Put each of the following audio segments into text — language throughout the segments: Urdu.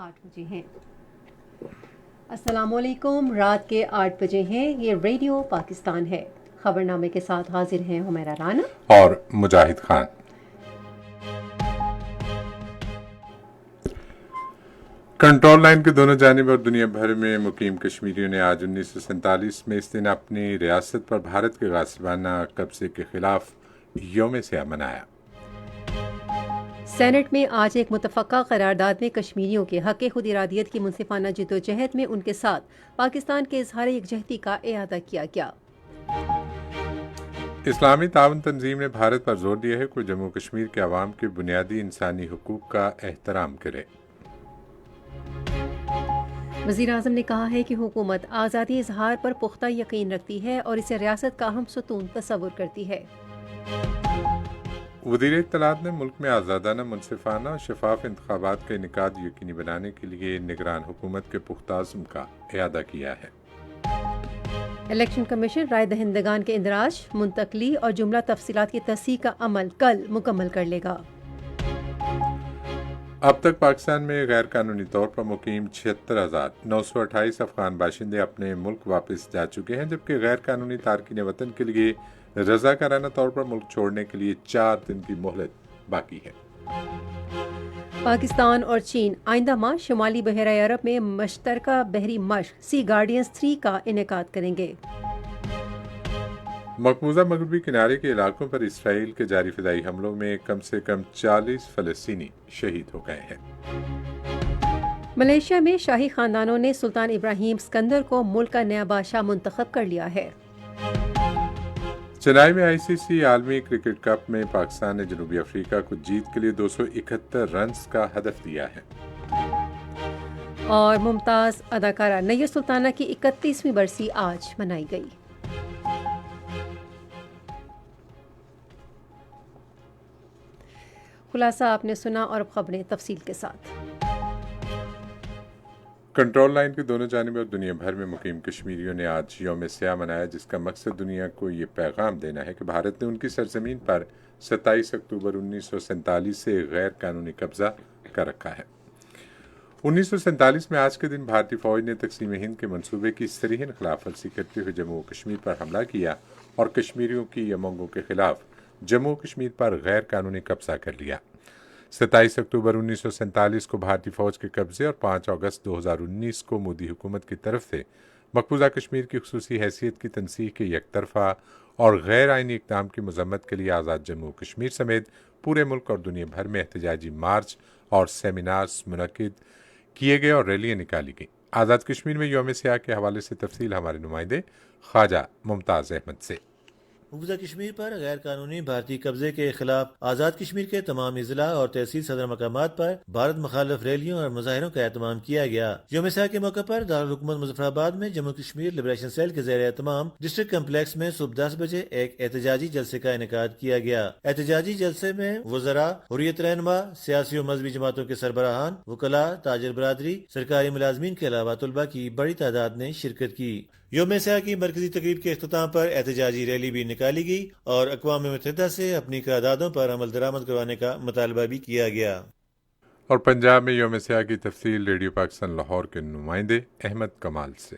8 بجے ہیں۔ السلام علیکم، رات کے 8 بجے ہیں۔ یہ ریڈیو پاکستان ہے۔ خبرنامے کے ساتھ حاضر ہیں حمیرہ رانا اور مجاہد خان۔ کنٹرول لائن کے دونوں جانب اور دنیا بھر میں مقیم کشمیریوں نے آج 1947 میں اس دن اپنی ریاست پر بھارت کے غاصبانہ قبضے کے خلاف یوم سیاہ منایا۔ سینٹ میں آج ایک متفقہ قرارداد میں کشمیریوں کے حق خود ارادیت کی منصفانہ جدوجہد میں ان کے ساتھ پاکستان کے اظہار یکجہتی کا اعادہ کیا گیا۔ اسلامی تعاون تنظیم نے بھارت پر زور دیا ہے کہ جموں کشمیر کے عوام کے بنیادی انسانی حقوق کا احترام کرے۔ وزیر اعظم نے کہا ہے کہ حکومت آزادی اظہار پر پختہ یقین رکھتی ہے اور اسے ریاست کا اہم ستون تصور کرتی ہے۔ وزیر اطلاعات نے ملک میں آزادانہ، منصفانہ اور شفاف انتخابات کا انعقاد یقینی بنانے کے لیے نگران حکومت کے پختہ عزم کا اعادہ کیا ہے۔ الیکشن کمیشن رائے دہندگان کے اندراج، منتقلی اور جملہ تفصیلات کی تصحیح کا عمل کل مکمل کر لے گا۔ اب تک پاکستان میں غیر قانونی طور پر مقیم 76,928 افغان باشندے اپنے ملک واپس جا چکے ہیں، جبکہ غیر قانونی تارکین وطن کے لیے رضاکارانہ طور پر ملک چھوڑنے کے لیے 4 دن کی مہلت باقی ہے۔ پاکستان اور چین آئندہ ماہ شمالی بحیرہ عرب میں مشترکہ بحری مشق سی گارڈینز 3 کا انعقاد کریں گے۔ مقبوضہ مغربی کنارے کے علاقوں پر اسرائیل کے جاری فضائی حملوں میں کم سے کم 40 فلسطینی شہید ہو گئے ہیں۔ ملیشیا میں شاہی خاندانوں نے سلطان ابراہیم اسکندر کو ملک کا نیا بادشاہ منتخب کر لیا ہے۔ چنائی میں ICC عالمی کرکٹ کپ میں پاکستان نے جنوبی افریقہ کو جیت کے لیے 271 رنز کا ہدف دیا ہے۔ اور ممتاز اداکارہ نیّر سلطانہ کی 31ویں برسی آج منائی گئی۔ خلاصہ آپ نے سنا، اور اب خبریں تفصیل کے ساتھ۔ کنٹرول لائن کے دونوں جانب اور دنیا بھر میں مقیم کشمیریوں نے آج یوم سیاہ منایا، جس کا مقصد دنیا کو یہ پیغام دینا ہے کہ بھارت نے ان کی سرزمین پر 27 اکتوبر 1947 سے غیر قانونی قبضہ کر رکھا ہے۔ 1947 میں آج کے دن بھارتی فوج نے تقسیم ہند کے منصوبے کی صریحاً خلاف ورزی کرتے ہوئے جموں و کشمیر پر حملہ کیا اور کشمیریوں کی یمنگوں کے خلاف جموں و کشمیر پر غیر قانونی قبضہ کر لیا۔ 27 اکتوبر 1947 کو بھارتی فوج کے قبضے اور 5 اگست 2019 کو مودی حکومت کی طرف سے مقبوضہ کشمیر کی خصوصی حیثیت کی تنسیخ کے یک طرفہ اور غیر آئینی اقدام کی مذمت کے لیے آزاد جموں و کشمیر سمیت پورے ملک اور دنیا بھر میں احتجاجی مارچ اور سیمینارز منعقد کیے گئے اور ریلیاں نکالی گئیں۔ آزاد کشمیر میں یوم سیاہ کے حوالے سے تفصیل ہمارے نمائندے خواجہ ممتاز احمد سے۔ مقبوضہ کشمیر پر غیر قانونی بھارتی قبضے کے خلاف آزاد کشمیر کے تمام اضلاع اور تحصیل صدر مقامات پر بھارت مخالف ریلیوں اور مظاہروں کا اہتمام کیا گیا۔ یوم سیاہ کے موقع پر دارالحکومت مظفر آباد میں جموں کشمیر لبریشن سیل کے زیر اہتمام ڈسٹرکٹ کمپلیکس میں صبح 10 بجے ایک احتجاجی جلسے کا انعقاد کیا گیا۔ احتجاجی جلسے میں وزراء، حریت رہنما، سیاسی و مذہبی جماعتوں کے سربراہان، وکلاء، تاجر برادری، سرکاری ملازمین کے علاوہ طلباء کی بڑی تعداد نے شرکت کی۔ یوم سیاہ کی مرکزی تقریب کے اختتام پر احتجاجی ریلی بھی نکالی گئی اور اقوام متحدہ سے اپنی قراردادوں پر عمل درآمد کروانے کا مطالبہ بھی کیا گیا۔ اور پنجاب میں یوم سیاہ کی تفصیل ریڈیو پاکستان لاہور کے نمائندے احمد کمال سے۔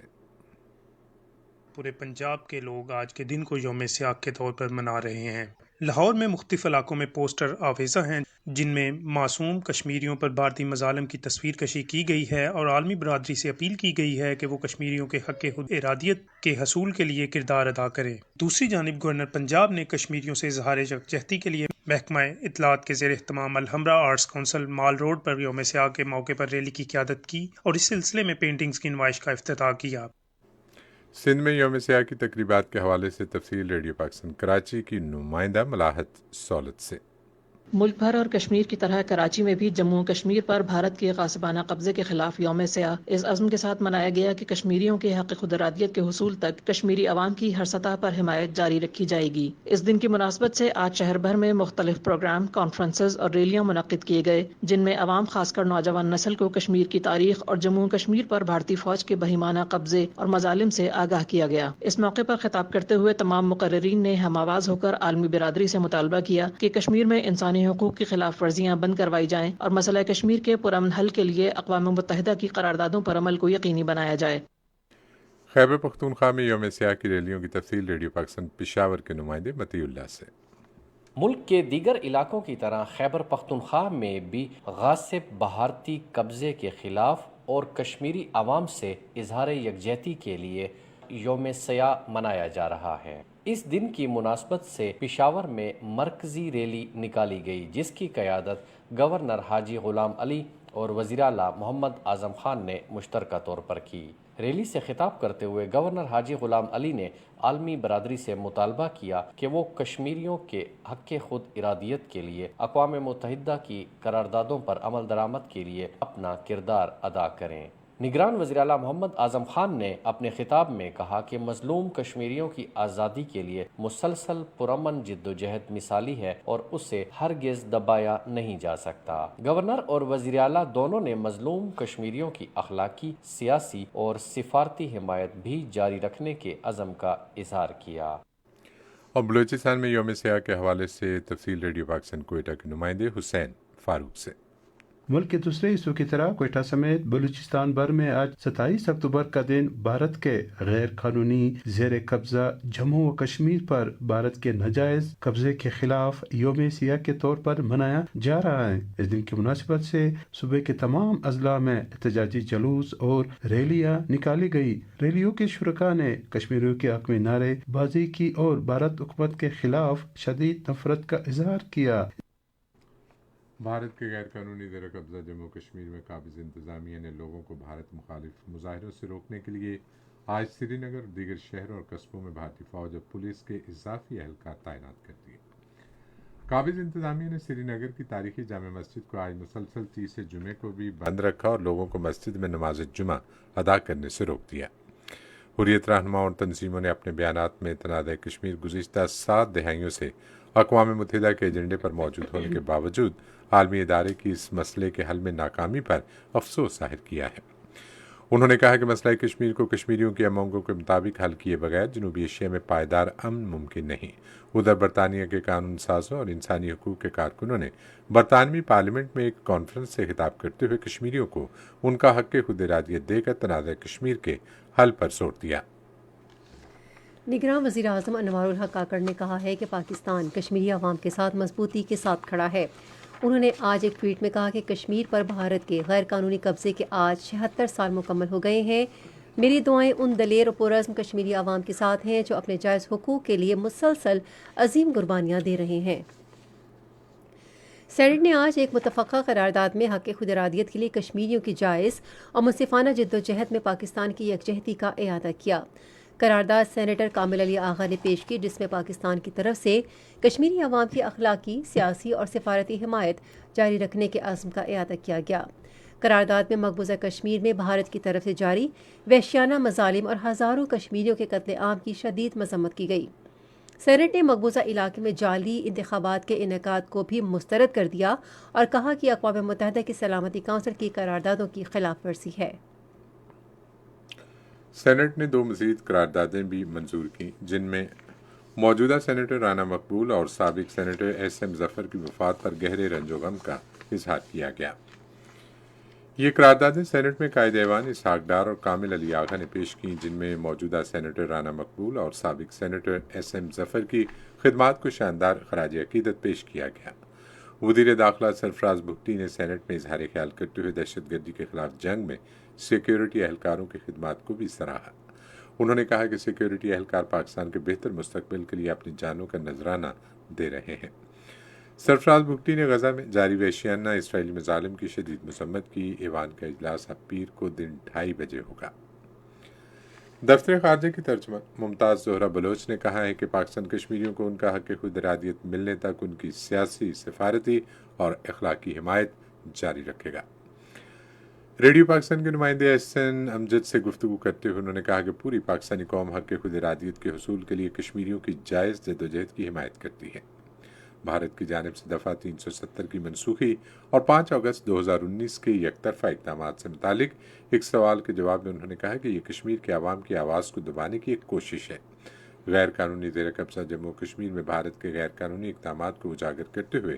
پورے پنجاب کے لوگ آج کے دن کو یوم سیاہ کے طور پر منا رہے ہیں۔ لاہور میں مختلف علاقوں میں پوسٹر آویزاں ہیں جن میں معصوم کشمیریوں پر بھارتی مظالم کی تصویر کشی کی گئی ہے اور عالمی برادری سے اپیل کی گئی ہے کہ وہ کشمیریوں کے حق خود ارادیت کے حصول کے لیے کردار ادا کرے۔ دوسری جانب گورنر پنجاب نے کشمیریوں سے اظہار یکجہتی کے لیے محکمہ اطلاعات کے زیر اہتمام الحمرا آرٹس کونسل مال روڈ پر یوم سیاہ کے موقع پر ریلی کی قیادت کی اور اس سلسلے میں پینٹنگز کی نمائش کا افتتاح کیا۔ سندھ میں یوم سیاہ کی تقریبات کے حوالے سے تفصیل ریڈیو پاکستان کراچی کی نمائندہ ملاحت سولت سے۔ ملک بھر اور کشمیر کی طرح کراچی میں بھی جموں و کشمیر پر بھارت کے غاصبانہ قبضے کے خلاف یوم سیاہ اس عزم کے ساتھ منایا گیا کہ کشمیریوں کے حق خود ارادیت کے حصول تک کشمیری عوام کی ہر سطح پر حمایت جاری رکھی جائے گی۔ اس دن کی مناسبت سے آج شہر بھر میں مختلف پروگرام، کانفرنسز اور ریلیاں منعقد کیے گئے جن میں عوام خاص کر نوجوان نسل کو کشمیر کی تاریخ اور جموں و کشمیر پر بھارتی فوج کے بہیمانہ قبضے اور مظالم سے آگاہ کیا گیا۔ اس موقع پر خطاب کرتے ہوئے تمام مقررین نے ہم آواز ہو کر عالمی برادری سے مطالبہ کیا کہ کشمیر میں انسانی انسانی حقوق کی خلاف ورزیاں بند کروائی جائیں اور مسئلہ کشمیر کے پرامن حل کے لیے اقوام متحدہ کی قراردادوں پر عمل کو یقینی بنایا جائے۔ خیبر پختونخوا میں یوم سیاہ کی ریلیوں کی تفصیل ریڈیو پاکستان پشاور کے نمائندے متی اللہ سے۔ ملک کے دیگر علاقوں کی طرح خیبر پختونخوا میں بھی غاصب بھارتی قبضے کے خلاف اور کشمیری عوام سے اظہار یکجہتی کے لیے یوم سیاہ منایا جا رہا ہے۔ اس دن کی مناسبت سے پشاور میں مرکزی ریلی نکالی گئی، جس کی قیادت گورنر حاجی غلام علی اور وزیر اعلیٰ محمد اعظم خان نے مشترکہ طور پر کی۔ ریلی سے خطاب کرتے ہوئے گورنر حاجی غلام علی نے عالمی برادری سے مطالبہ کیا کہ وہ کشمیریوں کے حق خود ارادیت کے لیے اقوام متحدہ کی قراردادوں پر عمل درآمد کے لیے اپنا کردار ادا کریں۔ نگران وزیر اعلیٰ محمد اعظم خان نے اپنے خطاب میں کہا کہ مظلوم کشمیریوں کی آزادی کے لیے مسلسل پرامن جدوجہد مثالی ہے اور اسے ہرگز دبایا نہیں جا سکتا۔ گورنر اور وزیر اعلیٰ دونوں نے مظلوم کشمیریوں کی اخلاقی، سیاسی اور سفارتی حمایت بھی جاری رکھنے کے عزم کا اظہار کیا۔ اور بلوچستان میں یوم سیاہ کے حوالے سے تفصیل ریڈیو پاکستان کوئٹہ کے نمائندے حسین فاروق سے۔ ملک کے دوسرے حصوں کی طرح کوئٹہ سمیت بلوچستان بھر میں آج 27 اکتوبر کا دن بھارت کے غیر قانونی زیر قبضہ جموں و کشمیر پر بھارت کے ناجائز قبضے کے خلاف یوم سیاہ کے طور پر منایا جا رہا ہے۔ اس دن کی مناسبت سے صوبے کے تمام اضلاع میں احتجاجی جلوس اور ریلیاں نکالی گئی۔ ریلیوں کے شرکاء نے کشمیریوں کے حق میں نعرے بازی کی اور بھارت حکومت کے خلاف شدید نفرت کا اظہار کیا۔ بھارت کے غیر قانونی زیر قبضہ جموں کشمیر میں قابض انتظامیہ نے لوگوں کو بھارت مخالف مظاہروں سے روکنے کے لیے آج سری نگر اور دیگر شہروں اور قصبوں میں بھارتی فوج اور پولیس کے اضافی اہلکار تعینات کر دیے۔ قابض انتظامیہ نے سری نگر کی تاریخی جامع مسجد کو آج مسلسل تیسرے جمعے کو بھی بند رکھا اور لوگوں کو مسجد میں نماز جمعہ ادا کرنے سے روک دیا۔ حریت رہنماؤں اور تنظیموں نے اپنے بیانات میں تنازع کشمیر گزشتہ 7 دہائیوں سے اقوام متحدہ کے ایجنڈے پر موجود ہونے کے باوجود عالمی ادارے کی اس مسئلے کے حل میں ناکامی پر افسوس ظاہر کیا ہے۔ انہوں نے کہا کہ مسئلہ کشمیر کو کشمیریوں کی امنگوں کے مطابق حل کیے بغیر جنوبی ایشیا میں پائیدار امن ممکن نہیں۔ ادھر برطانیہ کے قانون سازوں اور انسانی حقوق کے کارکنوں نے برطانوی پارلیمنٹ میں ایک کانفرنس سے خطاب کرتے ہوئے کشمیریوں کو ان کا حق خود ارادیت دے کر تنازع کشمیر کے حل پر زور دیا۔ نگراں وزیر اعظم انوار الحق کاکڑ نے کہا ہے کہ پاکستان کشمیری عوام کے ساتھ مضبوطی کے ساتھ کھڑا ہے۔ انہوں نے آج ایک ٹویٹ میں کہا کہ کشمیر پر بھارت کے غیر قانونی قبضے کے آج 76 سال مکمل ہو گئے ہیں۔ میری دعائیں ان دلیر اور پرعزم کشمیری عوام کے ساتھ ہیں جو اپنے جائز حقوق کے لیے مسلسل عظیم قربانیاں دے رہے ہیں۔ سینیٹ نے آج ایک متفقہ قرارداد میں حق خود ارادیت کے لیے کشمیریوں کی جائز اور منصفانہ جدوجہد میں پاکستان کی یکجہتی کا اعادہ کیا۔ قرارداد سینیٹر کامل علی آغا نے پیش کی، جس میں پاکستان کی طرف سے کشمیری عوام کی اخلاقی، سیاسی اور سفارتی حمایت جاری رکھنے کے عزم کا اعادہ کیا گیا۔ قرارداد میں مقبوضہ کشمیر میں بھارت کی طرف سے جاری وحشیانہ مظالم اور ہزاروں کشمیریوں کے قتل عام کی شدید مذمت کی گئی۔ سینیٹ نے مقبوضہ علاقے میں جعلی انتخابات کے انعقاد کو بھی مسترد کر دیا اور کہا کہ اقوام متحدہ کی سلامتی کونسل کی قراردادوں کی خلاف ورزی ہے۔ سینٹ نے 2 مزید قراردادیں بھی منظور کیں، جن میں موجودہ سینیٹر رانا مقبول اور سابق سینیٹر ایس ایم ظفر کی وفات پر گہرے رنج و غم کا اظہار کیا گیا۔ یہ قراردادیں سینٹ میں قائد ایوان اسحاق ڈار اور کامل علی آغا نے پیش کیں، جن میں موجودہ سینیٹر رانا مقبول اور سابق سینیٹر ایس ایم ظفر کی خدمات کو شاندار خراج عقیدت پیش کیا گیا۔ وزیر داخلہ سرفراز بگٹی نے سینٹ میں اظہار خیال کرتے ہوئے دہشت گردی کے خلاف جنگ میں سیکیورٹی اہلکاروں کی خدمات کو بھی سراہا۔ انہوں نے کہا کہ سیکیورٹی اہلکار پاکستان کے بہتر مستقبل کے لیے اپنی جانوں کا نذرانہ دے رہے ہیں۔ سرفراز بگٹی نے غزہ میں جاری وحشیانہ اسرائیلی مظالم کی شدید مذمت کی۔ ایوان کا اجلاس اب پیر کو دن 2:30 بجے ہوگا۔ دفتر خارجہ کی ترجمان ممتاز زہرہ بلوچ نے کہا ہے کہ پاکستان کشمیریوں کو ان کا حق خود ارادیت ملنے تک ان کی سیاسی، سفارتی اور اخلاقی حمایت جاری رکھے گا۔ ریڈیو پاکستان کے نمائندے احسن امجد سے گفتگو کرتے ہوئے انہوں نے کہا کہ پوری پاکستانی قوم حق خود ارادیت کے حصول کے لیے کشمیریوں کی جائز جدوجہد کی حمایت کرتی ہے۔ بھارت کی جانب سے دفعہ 370 کی منسوخی اور 5 اگست 2019 کے یک طرفہ اقدامات سے متعلق ایک سوال کے جواب میں انہوں نے کہا کہ یہ کشمیر کے عوام کی آواز کو دبانے کی ایک کوشش ہے۔ غیر قانونی زیر قبضہ جموں کشمیر میں بھارت کے غیر قانونی اقدامات کو اجاگر کرتے ہوئے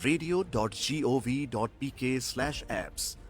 radio.gov.pk/apps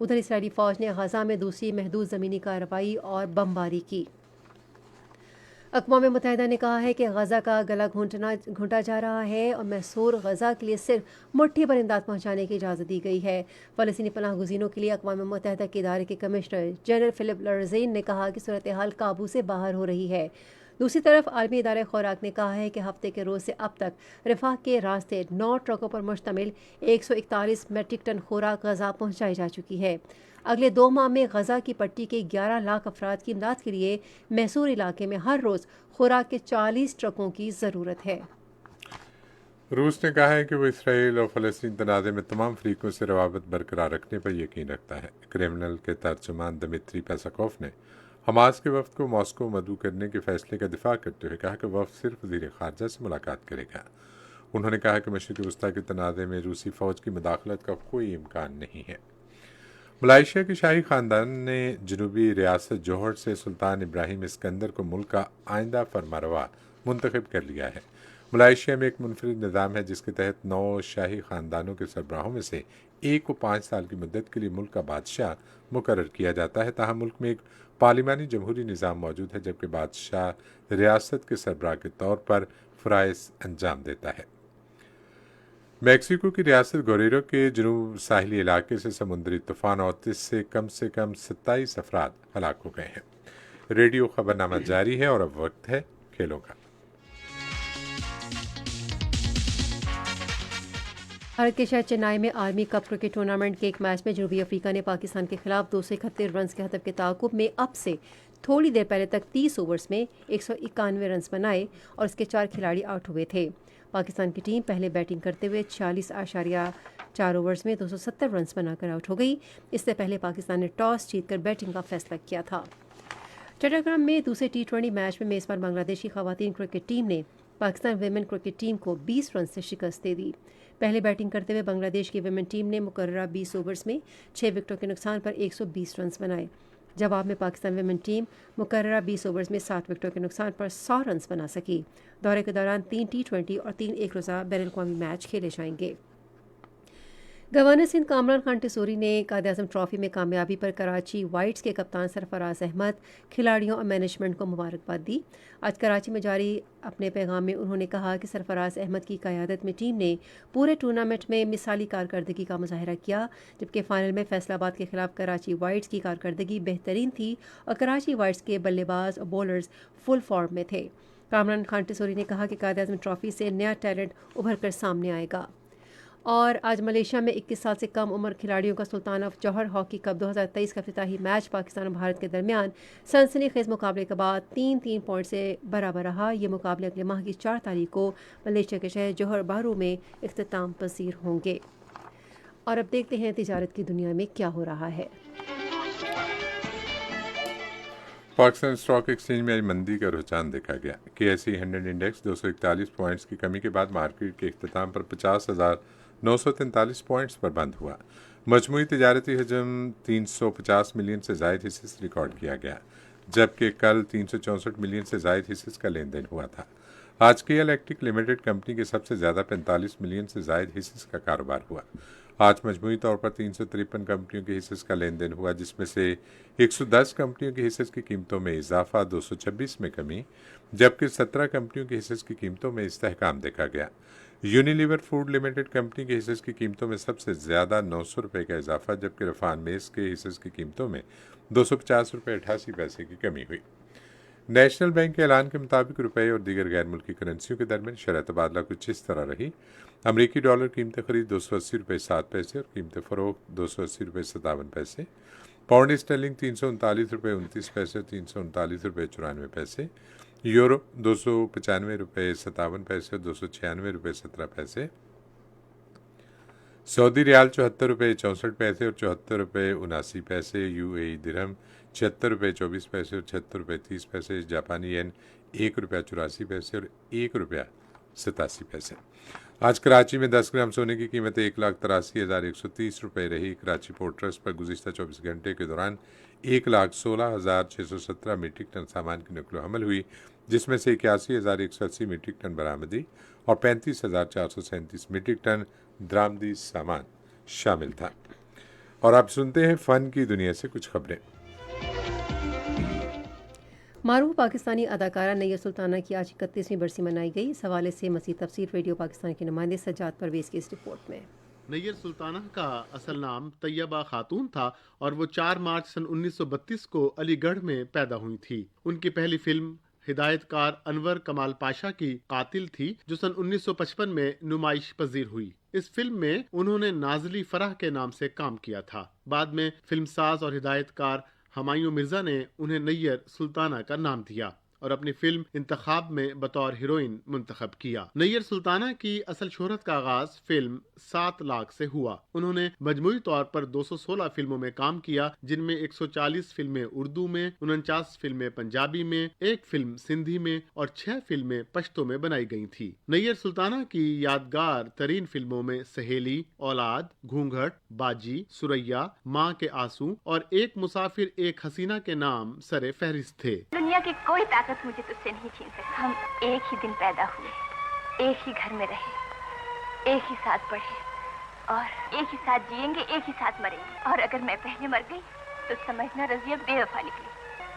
ادھر اسرائیلی فوج نے غزہ میں دوسری محدود زمینی کارروائی اور بمباری کی۔ اقوام متحدہ نے کہا ہے کہ غزہ کا گلا گھونٹا جا رہا ہے اور محصور غزہ کے لیے صرف مٹھی بھر امداد پہنچانے کی اجازت دی گئی ہے۔ فلسطینی پناہ گزینوں کے لیے اقوام متحدہ کے ادارے کے کمشنر جنرل فلپ لرزین نے کہا کہ صورتحال قابو سے باہر ہو رہی ہے۔ دوسری طرف عالمی ادارہ خوراک نے کہا ہے کہ ہفتے کے روز سے اب تک رفاح کے راستے 9 ٹرکوں پر مشتمل 141 میٹرک ٹن خوراک غزہ پہنچائی جا چکی ہے۔ اگلے 2 ماہ میں غزہ کی پٹی کے 11 لاکھ افراد کی امداد کے لیے محصور علاقے میں ہر روز خوراک کے 40 ٹرکوں کی ضرورت ہے۔ روس نے کہا ہے کہ وہ اسرائیل اور فلسطین تنازع میں تمام فریقوں سے روابط برقرار رکھنے پر یقین رکھتا ہے۔ کرملن کے ترجمان دمیتری پیسکوف نے حماس کے وفد کو ماسکو مدعو کرنے کے فیصلے کا دفاع کرتے ہوئے کہا کہ وفد صرف وزیر خارجہ سے ملاقات کرے گا۔ انہوں نے کہا کہ مشرق وسطیٰ کے تنازع میں روسی فوج کی مداخلت کا کوئی امکان نہیں ہے۔ ملائیشیا کے شاہی خاندان نے جنوبی ریاست جوہر سے سلطان ابراہیم اسکندر کو ملک کا آئندہ فرمانروا منتخب کر لیا ہے۔ ملائیشیا میں ایک منفرد نظام ہے جس کے تحت 9 شاہی خاندانوں کے سربراہوں میں سے ایک کو 5 سال کی مدت کے لیے ملک کا بادشاہ مقرر کیا جاتا ہے۔ تاہم ملک میں ایک پارلیمانی جمہوری نظام موجود ہے جبکہ بادشاہ ریاست کے سربراہ کے طور پر فرائض انجام دیتا ہے۔ میکسیکو کی ریاست گوریرو کے جنوب ساحلی علاقے سے سمندری طوفان اوتس سے کم 27 افراد ہلاک ہو گئے ہیں۔ ریڈیو خبرنامہ جاری ہے اور اب وقت ہے کھیلوں کا۔ بھارت کے شہر چنئی میں آرمی کپ کرکٹ ٹورنامنٹ کے ایک میچ میں جنوبی افریقہ نے پاکستان کے خلاف 231 رنز کے ہدف کے تعاقب میں اب سے تھوڑی دیر پہلے تک 30 اوورز میں 191 رنز بنائے اور اس کے 4 کھلاڑی آؤٹ ہوئے تھے۔ پاکستان کی ٹیم پہلے بیٹنگ کرتے ہوئے 46.4 اوورز میں 270 رنز بنا کر آؤٹ ہو گئی۔ اس سے پہلے پاکستان نے ٹاس جیت کر بیٹنگ کا فیصلہ کیا تھا۔ چٹاگرام میں دوسرے T20 میچ میں میزبان بنگلہ دیش کی خواتین کرکٹ ٹیم نے پاکستان ویمن کرکٹ ٹیم کو 20 رنز سے شکست دے دی۔ پہلے بیٹنگ کرتے ہوئے بنگلہ دیش کی ویمن ٹیم نے مقررہ 20 اوورز میں 6 وکٹوں کے نقصان پر 120 رنز بنائے۔ جواب میں پاکستان ویمن ٹیم مقررہ 20 اوورز میں 7 وکٹوں کے نقصان پر 100 رنز بنا سکی۔ دورے کے دوران 3 T20 اور 3 ایک روزہ بین الاقوامی میچ کھیلے جائیں گے۔ گورنر سندھ کامران خان ٹیسوری نے قائد اعظم ٹرافی میں کامیابی پر کراچی وائٹس کے کپتان سرفراز احمد، کھلاڑیوں اور مینجمنٹ کو مبارکباد دی۔ آج کراچی میں جاری اپنے پیغام میں انہوں نے کہا کہ سرفراز احمد کی قیادت میں ٹیم نے پورے ٹورنامنٹ میں مثالی کارکردگی کا مظاہرہ کیا، جبکہ فائنل میں فیصل آباد کے خلاف کراچی وائٹس کی کارکردگی بہترین تھی اور کراچی وائٹس کے بلے باز اور بولرز فل فارم میں تھے۔ کامران خان ٹیسوری نے کہا کہ قائد اعظم ٹرافی سے نیا ٹیلنٹ ابھر کر سامنے آئے گا۔ اور آج ملیشیا میں 21 سال سے کم عمر کھلاڑیوں کا سلطان آف جوہر ہاکی کپ 2023 کا افتتاحی میچ پاکستان اور بھارت کے درمیان سنسنی خیز مقابلے کے بعد 3 پوائنٹ سے برابر رہا۔ یہ مقابلے اگلے ماہ کی 4 تاریخ کو ملیشیا کے شہر جوہر بارو میں اختتام پذیر ہوں گے۔ اور اب دیکھتے ہیں تجارت کی دنیا میں کیا ہو رہا ہے۔ پاکستان اسٹاک ایکسچینج میں آج مندی کا رجحان دیکھا گیا۔ KSE 100 انڈیکس 241 پوائنٹس کی کمی کے بعد مارکیٹ کے اختتام پر 50,943 پوائنٹس پر بند ہوا۔ مجموعی تجارتی حجم 350 ملین سے زائد حصص ریکارڈ کیا گیا، جبکہ کل 364 ملین سے زائد حصص کا لین دین ہوا تھا۔ آج کے الیکٹرک لمیٹڈ کمپنی کے سب سے زیادہ 45 ملین سے زائد حصص کا کاروبار ہوا۔ آج مجموعی طور پر 353 کمپنیوں کے حصص کا لین دین ہوا، جس میں سے 110 کمپنیوں کے حصص کی قیمتوں میں اضافہ، 226 میں کمی، جبکہ 17 کمپنیوں کے حصص کی قیمتوں میں استحکام دیکھا گیا۔ یونیلیور فوڈ لمیٹڈ کمپنی کے حصص کی قیمتوں میں سب سے زیادہ 900 روپے کا اضافہ، جبکہ رفان میس کے حصص کی قیمتوں میں 250 روپے 88 پیسے کی کمی ہوئی۔ نیشنل بینک کے اعلان کے مطابق روپے اور دیگر غیر ملکی کرنسیوں کے درمیان شرح تبادلہ کچھ اس طرح رہی۔ امریکی ڈالر قیمت خرید 280 روپے 7 پیسے اور قیمت فروخت 280 روپے 57 پیسے۔ پاؤنڈ اسٹرلنگ 339 روپے 29 پیسے اور 339 روپے 94 پیسے۔ یورو 295 روپے 57 پیسے اور 296 روپے 17 پیسے۔ سعودی ریال 74 روپے 64 پیسے اور 74 روپے 79 پیسے۔ UAE درہم 76 روپے 24 پیسے اور 76 روپے 30 پیسے۔ جاپانی ین 1 روپیہ 84 پیسے اور 1 روپیہ 87 پیسے۔ آج کراچی میں 10 گرام سونے کی قیمت 1,83,130 روپے رہی۔ کراچی پورٹ ٹرسٹ پر گزشتہ 24 گھنٹے کے دوران 1,16,617 میٹرک ٹن سامان کی نقل و حمل ہوئی، جس میں سے 81,180 میٹرک ٹن برآمدی اور 35,437 میٹرک ٹن درآمدی سامان شامل تھا۔ اور اب سنتے ہیں فن کی دنیا سے کچھ خبریں۔ معروف پاکستانی اداکارہ نیّر سلطانہ کی آج 31ویں برسی منائی گئی۔ اس حوالے سے مزید تفصیل ریڈیو پاکستان کے نمائندے سجاد پرویز کی اس رپورٹ میں۔ نیّر سلطانہ کا اصل نام طیبہ خاتون تھا اور وہ 4 مارچ سن 1932 کو علی گڑھ میں پیدا ہوئی تھی۔ ان کی پہلی فلم ہدایت کار انور کمال پاشا کی قاتل تھی، جو سن 1955 میں نمائش پذیر ہوئی۔ اس فلم میں انہوں نے نازلی فرح کے نام سے کام کیا تھا۔ بعد میں فلم ساز اور ہدایت کار ہمایوں مرزا نے انہیں نیّر سلطانہ کا نام دیا اور اپنی فلم انتخاب میں بطور ہیروئن منتخب کیا۔ نیّر سلطانہ کی اصل شہرت کا آغاز فلم 7 لاکھ سے ہوا۔ انہوں نے مجموعی طور پر 216 فلموں میں کام کیا، جن میں 140 فلمیں اردو میں، 49 فلمیں پنجابی میں، 1 فلم سندھی میں اور 6 فلمیں پشتو میں بنائی گئی تھی۔ نیّر سلطانہ کی یادگار ترین فلموں میں سہیلی، اولاد، گھونگھٹ، باجی، سریا، ماں کے آنسو اور ایک مسافر ایک حسینہ کے نام سر فہرست تھے۔ دنیا کی کوئی طاقت مجھے تجھ سے نہیں چھین سکتی۔ ہم ایک ہی دن پیدا ہوئے، ایک ہی گھر میں رہے، ایک ہی ساتھ پڑھے اور ایک ہی ساتھ جئیں گے، ایک ہی ساتھ مریں گے۔ اور اگر میں پہلے مر گئی تو سمجھنا رضیہ بے وفا نکلی،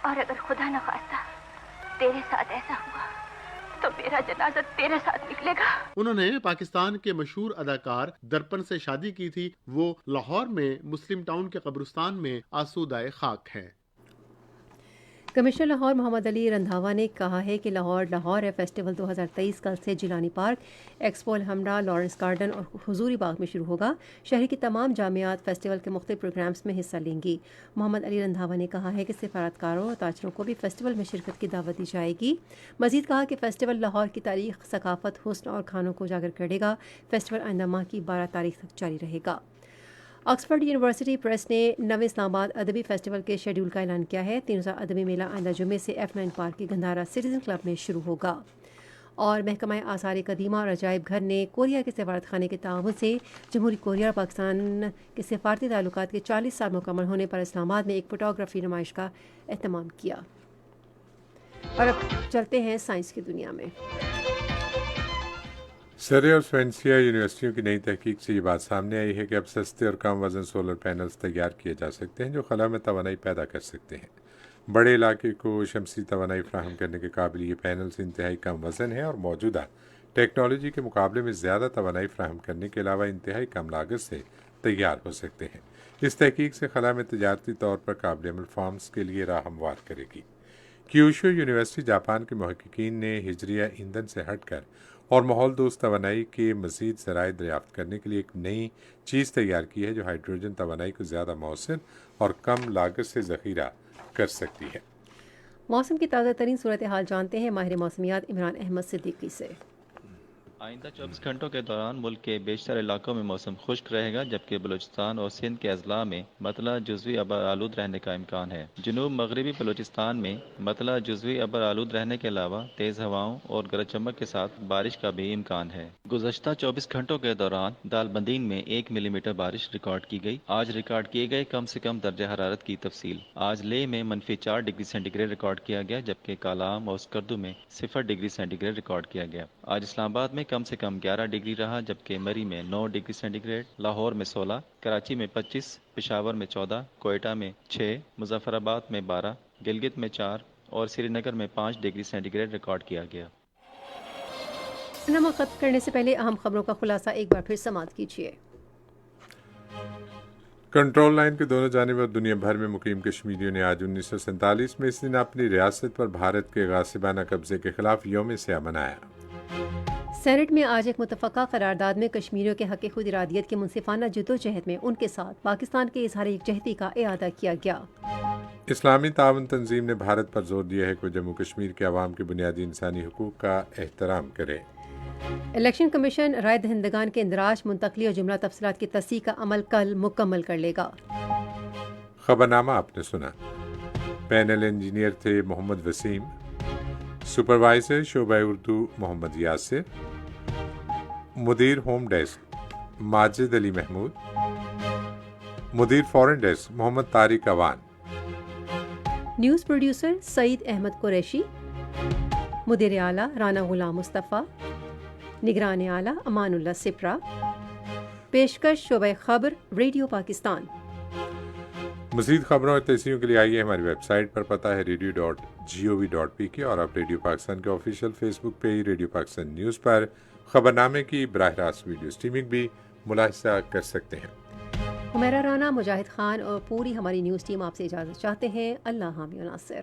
اور اگر خدا نہ خواستہ تیرے ساتھ ایسا ہوا تو میرا جنازہ تیرے ساتھ نکلے گا۔ انہوں نے پاکستان کے مشہور اداکار درپن سے شادی کی تھی۔ وہ لاہور میں مسلم ٹاؤن کے قبرستان میں آسودہ خاک ہے۔ کمشنر لاہور محمد علی رندھاوا نے کہا ہے کہ لاہور ہے فیسٹیول 2023 کل سے Jilani park, expo Alhamra, Lawrence garden اور حضوری باغ میں شروع ہوگا۔ شہر کی تمام جامعات فیسٹیول کے مختلف پروگرامز میں حصہ لیں گی۔ محمد علی رندھاوا نے کہا ہے کہ سفارتکاروں اور تاجروں کو بھی فیسٹیول میں شرکت کی دعوت دی جائے گی۔ مزید کہا کہ فیسٹیول لاہور کی تاریخ، ثقافت، حسن اور کھانوں کو اجاگر کرے گا۔ فیسٹیول آئندہ ماہ کی 12 تاریخ تک جاری رہے گا۔ آکسفورڈ یونیورسٹی پریس نے نویں اسلام آباد ادبی فیسٹیول کے شیڈول کا اعلان کیا ہے۔ 3 روزہ ادبی میلہ آئندہ جمعے سے F9 پارک کی گندھارا سٹیزن کلب میں شروع ہوگا۔ اور محکمہ آثار قدیمہ اور عجائب گھر نے کوریا کے سفارت خانے کے تعاون سے جمہوری کوریا اور پاکستان کے سفارتی تعلقات کے 40 سال مکمل ہونے پر اسلام آباد میں ایک فوٹوگرافی نمائش کا اہتمام کیا۔ اور اب چلتے ہیں سائنس کی دنیا میں۔ سرے اور سوینسیا یونیورسٹیوں کی نئی تحقیق سے یہ بات سامنے آئی ہے کہ اب سستے اور کم وزن سولر پینلز تیار کیے جا سکتے ہیں جو خلا میں توانائی پیدا کر سکتے ہیں۔ بڑے علاقے کو شمسی توانائی فراہم کرنے کے قابل یہ پینلز انتہائی کم وزن ہیں اور موجودہ ٹیکنالوجی کے مقابلے میں زیادہ توانائی فراہم کرنے کے علاوہ انتہائی کم لاگت سے تیار ہو سکتے ہیں۔ اس تحقیق سے خلا میں تجارتی طور پر قابل عمل فارمز کے لیے راہ ہموار کرے گی۔ کیوشو یونیورسٹی جاپان کے محققین نے ہجریہ ایندھن سے ہٹ کر اور ماحول دوست توانائی کے مزید ذرائع دریافت کرنے کے لیے ایک نئی چیز تیار کی ہے جو ہائیڈروجن توانائی کو زیادہ مؤثر اور کم لاگت سے ذخیرہ کر سکتی ہے۔ موسم کی تازہ ترین صورتحال جانتے ہیں ماہر موسمیات عمران احمد صدیقی سے۔ آئندہ 24 گھنٹوں کے دوران ملک کے بیشتر علاقوں میں موسم خشک رہے گا، جبکہ بلوچستان اور سندھ کے اضلاع میں مطلع جزوی ابر آلود رہنے کا امکان ہے۔ جنوب مغربی بلوچستان میں مطلع جزوی ابر آلود رہنے کے علاوہ تیز ہواؤں اور گرج چمک کے ساتھ بارش کا بھی امکان ہے۔ گزشتہ 24 گھنٹوں کے دوران دالبندین میں 1 ملی میٹر بارش ریکارڈ کی گئی۔ آج ریکارڈ کیے گئے کم سے کم درجہ حرارت کی تفصیل: آج لے میں -4 ڈگری سینٹی گریڈ ریکارڈ کیا گیا، جبکہ کالام اور اسکردو میں 0 ڈگری سینٹی گریڈ ریکارڈ کیا گیا۔ آج اسلام آباد میں کم سے کم 11 ڈگری رہا، جبکہ مری میں 9 ڈگری سینٹی گریڈ، لاہور میں 16، کراچی میں 25، پشاور میں 14، کوئٹہ میں 6، مظفر آباد میں 12، گلگت میں 4 اور سری نگر میں 5 ڈگری سینٹی گریڈ ریکارڈ کیا گیا۔ نمک ختم کرنے سے پہلے اہم خبروں کا خلاصہ ایک بار پھر سماعت کیجیے۔ کنٹرول لائن کے دونوں جانب اور دنیا بھر میں مقیم کشمیریوں نے آج 1947 میں اس دن اپنی ریاست پر بھارت کے غاصبانہ قبضے کے خلاف یوم سیاہ منایا۔ سینٹ میں آج ایک متفقہ قرارداد میں کشمیریوں کے حق خود ارادیت کے منصفانہ جدوجہد میں ان کے ساتھ پاکستان کے اظہار یکجہتی کا اعادہ کیا گیا۔ اسلامی تعاون تنظیم نے بھارت پر زور دیا ہے کہ وہ جموں کشمیر کے عوام کے بنیادی انسانی حقوق کا احترام کرے۔ الیکشن کمیشن رائے دہندگان کے اندراج، منتقلی اور جملہ تفصیلات کی تصحیح کا عمل کل مکمل کر لے گا۔ خبرنامہ آپ نے سنا۔ پینل انجینئر تھے محمد وسیم، سپروائزر شعبہ اردو محمد یاسر، مدیر ہوم ڈیسک ماجد علی محمود، مدیر فورن ڈیسک محمد طارق اوان، نیوز پروڈیوسر سعید احمد قریشی، مدیر اعلیٰ رانا غلام مصطفیٰ، نگران اعلیٰ امان اللہ سپرا، پیشکش شعبہ خبر ریڈیو پاکستان۔ مزید خبروں اور تحریروں کے لیے آئیے ہماری ویب سائٹ پر، پتہ ہے radio.gov.pk، اور آپ ریڈیو پاکستان کے آفیشیل فیس بک پیج ریڈیو پاکستان نیوز پر خبرنامے کی براہ راست ویڈیو اسٹریمنگ بھی ملاحظہ کر سکتے ہیں۔ حمیرہ رانا، مجاہد خان اور پوری ہماری نیوز ٹیم آپ سے اجازت چاہتے ہیں۔ اللہ حامی و ناصر۔